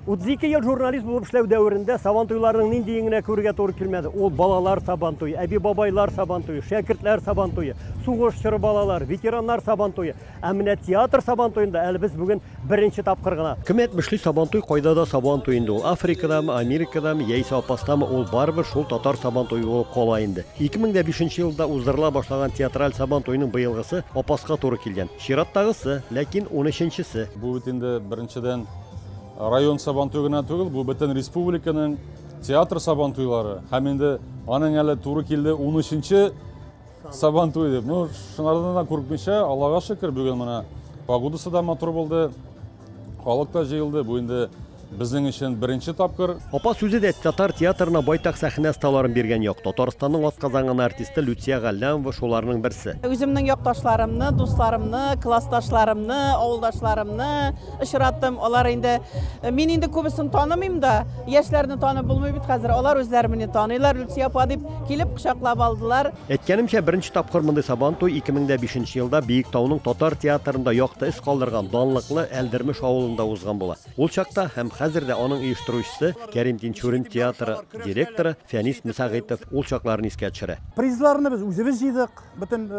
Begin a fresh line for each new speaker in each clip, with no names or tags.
32 ел журналист болып эшләү дәверендә сабантуйларның ниндиеңенә күрергә туры килмәде. Ул балалар сабантуе, әби-бабайлар сабантуе, шәкертләр сабантуе, сугыш чоры балалар, ветераннар сабантуе. Ә менә театр сабантуенда әле без бүген беренче тапкыр гына. Кем әйтмешли сабантуй кайда да сабантуй инде ул. Африкадамы, Америкадамы, яисә Апастамы ул барыбер шул татар сабантуе булып кала инде. 2005 елда уздырыла башлаган театраль сабантуйның быелгысы Апаска туры килгән. Чираттагысы, ләкин 13-се.
Бу бит инде беренчедән район сабантуйына түгел, бу бөтен республиканың театр сабантуйлары. Һәм инде аның әле туры килде 13-нче сабантуй дип. Ну, шунардан да күрмичә, Аллага шөкер, бүген менә погодасы да матур булды. Халык та җыелды. Бу инде безнең өчен беренче тапкыр.
Апа сүзе дә татар театрына байтак сәхнә сталарын биргән юк. Татарстанның атказанган артисты Люция Галлямова шуларның берсе.
Үземнең якташларымны, дусларымны, классташларымны, авылдашларымны очраттым. Алар инде мин инде күбесен танымыйм да, яшьләрне танып булмый бит хәзер. Алар үзләре мине таныйлар. Люция апа дип килеп кочаклап алдылар.
Әйткәнемчә, беренче тапкыр мондый сабантуй 2005 елда Биектауның татар театрында якты эз калдырган данлыклы Әлдермеш авылында узган була. Ул чакта һәм хәзердә аның оештыручысы Кәрим Тинчурин театры директоры Фәнис Мусагыйтов ул чакларын искә төшерә.
Призларны без үзебез җыйдык, бөтен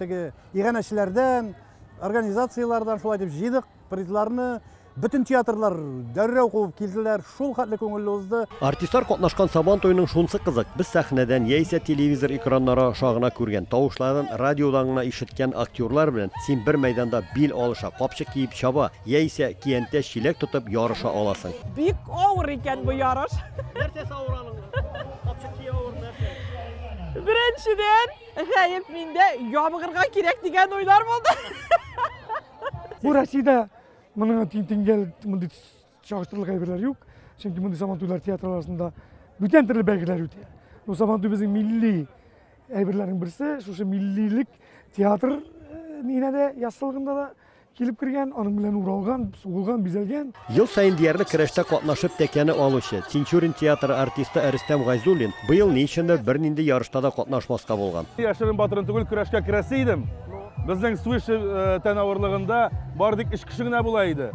теге иганәчеләрдән, организациялардан шулай дип җыйдык. Призларны бөтен театрлар дәррәү куып килделәр, шул хәтле күңелле узды.
Артистлар катнашкан сабантуйның шунсы кызык. Без сәхнәдән яисә телевизор экраннары шагына күргән, тавышларын радиодан гына ишеткән актерлар белән син бер мәйданда бил алыша, капчык киеп чаба, яисә киянтә чиләк тотып ярыша аласың.
Бик авыр икән бу ярыш.
Нәрсә авыраның? Капчык киеп авыр нәрсә?
Беренчедән, хәеп миндә ябыгырга кирәк дигән уйлар булды.
Бу Россиядә моның тиңгәл мондый чагыштырылган әйберләр юк. Чөнки мондый сабантуйлар театр арасында бүтән төрле бәйгеләр үтә. Бу сабантуй безнең милли әйберләрнең берсе, шушы миллилек театр нинә дә ясалганда да килеп кергән, аның белән уралган, сугылган, бизәлгән.
Ел сайын диярлек көрәштә катнашып тәкәне алучы Тинчурин театры артисты Рөстәм Гайзуллин быел ни өчендер бернинди ярышта да катнашмаска булган.
Яшерен батырын түгел көрәшкә керәсе идем. Безнең суыш тән авырлыгында бардык 3 кеше генә була иде.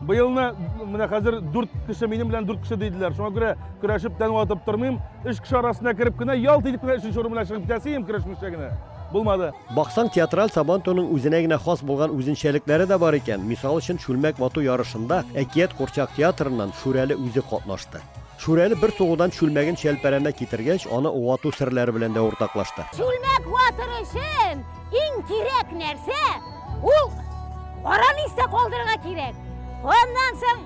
Быелны менә хәзер 4 кеше минем белән 4 кеше диделәр. Шуңа күрә көрәшеп тән ватып тормыйм. 3 кеше арасына кереп кенә ялт итеп кенә 3нче урын белән чыгып китәсем көрәшмичә генә. Булмады.
Баксаң, театраль сабантуйның үзенә генә хас булган үзенчәлекләре дә бар икән. Мисал өчен Шүлмәк вату ярышында Әкият Курчак театрыннан Шүрәле үзе катнашты. Шүрәле бер сугудан Шүлмәген шәлпәрәмә китергәч, аны вату серләре белән дә уртаклашты.
Шүлмәк ватыр өчен иң кирәк нәрсә ул араны истә калдырырга кирәк. Ондан соң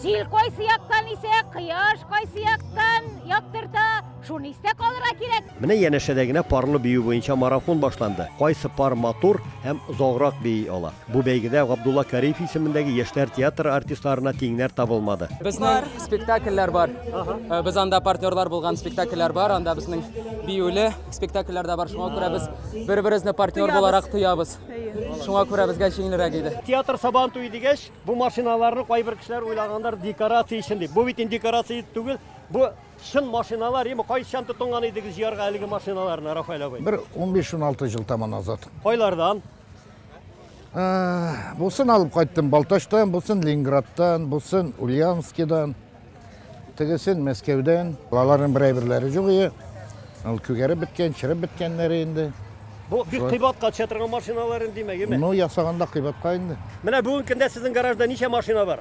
җил кайсы яктан исә, кояш кайсы яктан яктырта, шуны истә калдырырга кирәк.
Менә янәшәдә генә парлы бию буенча марафон башланды. Кайсы пар матур һәм озаграк бии ала. Бу бәйгедә Габдулла Кариев исемендәге яшьләр театры артистларына тиңнәр табылмады.
Безнең спектакльләр бар. Без анда партнерлар булган спектакльләр бар, анда безнең биюле спектакльләр дә бар. Шуңа күрә без бер-беребезне партнер буларак тоябыз. Шуңа күрә безгә җиңелрәк иде.
Театр сабантуй дигәч, бу машиналарны кайбер кешеләр уйлагандар декорация өчен дип. Бу бит декорация түгел, бу шын машиналар. Эме кайчан тотынган идегез җыярга әлеге машиналарны, Рафаэль абый?
Бер 15-16 ел таман назад.
Кайлардан?
Бусын алып кайттым Балташтан, бусын Ленинградтан, бусын Ульяновскидан, тегесен Мәскәүдән. Аларның бер-берләре юк иде. Ал күгәреп биткән, чиреп биткәннәре инде.
Бу бик кыйбатка төшә торган машиналар димәк, эме?
Ну, ясаганда кыйбатка инде.
Менә бүгенге көндә сезнең гаражда ничә машина бар?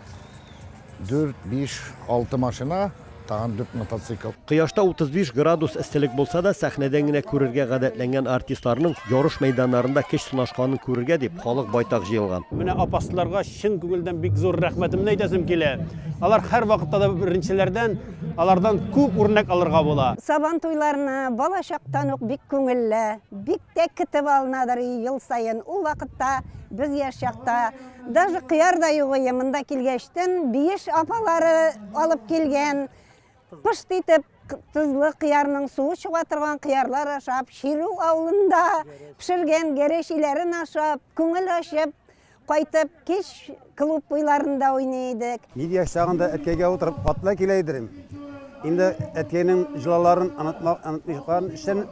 4, 5, 6 машина, тагын 4 мотоцикл.
Кыяшта 35 градус эсселек булса да, сәхнәдән генә күрергә гадәтләнгән артистларның ярыш мәйданнарында кеш сынашканын күрергә дип халык байтак җыелган.
Менә апастларга чын күңелдән бик зур рәхмәтемне әйтәсем килә. Алар һәр вакытта да беренчеләрдән, алардан күп үрнәк алырга була.
Сабантуйларны бала чактан ук бик күңелле, бик тә көтеп алынадыр ел сайын. Ул вакытта без яшь чакта даже кыяр да юк иде. Монда килгәчтән биеш апалары алып килгән. Пышт итеп тызлы кыярның суы чыга торган кыярлар ашап, Ширу авылында пешергән гәрешиләрен ашап, күңел ачып, кайтып кич клуб буйларында уйный идек.
Мин яшь чагында әткәйгә утырып атла килә идем. Инде әткәйнең җылаларын онытмаган өчен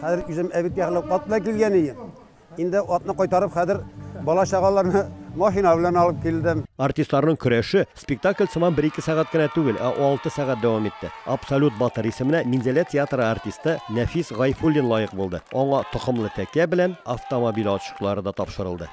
хәзер үзем әбит яклап атла килгән идем. Инде атны кайтарып хәзер бала чагаларны Машина белән алып килдем.
Артистларның көрәше спектакль сыман 1-2 сәгать кенә түгел, 6 сәгать дәвам итте. Абсолют Батыр исеменә Минзәлә театры артисты Нәфис Гайфуллин лайык булды. Аңа токымлы тәкә белән автомобиль ачышлары да тапшырылды.